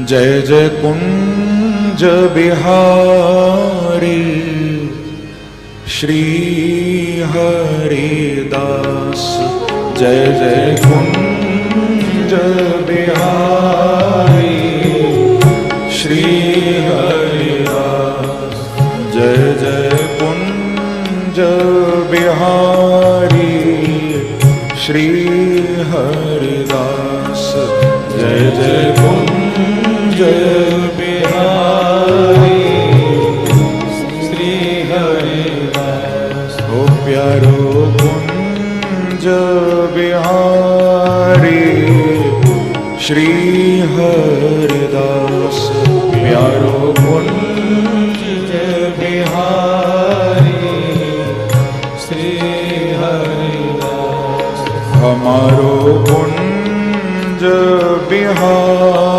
जय जय कुंज बिहारी श्री हरिदास। जय जय कुंज बिहारी श्री हरिदास। जय जय कुंज बिहारी श्री हरिदास। जय जय कुंज बिहारी श्री हरिदास। हो प्यारो कुंज बिहारी श्री हरिदास। प्यारो कुंज बिहारी श्री हरिदास। हमारो कुंज बिहारी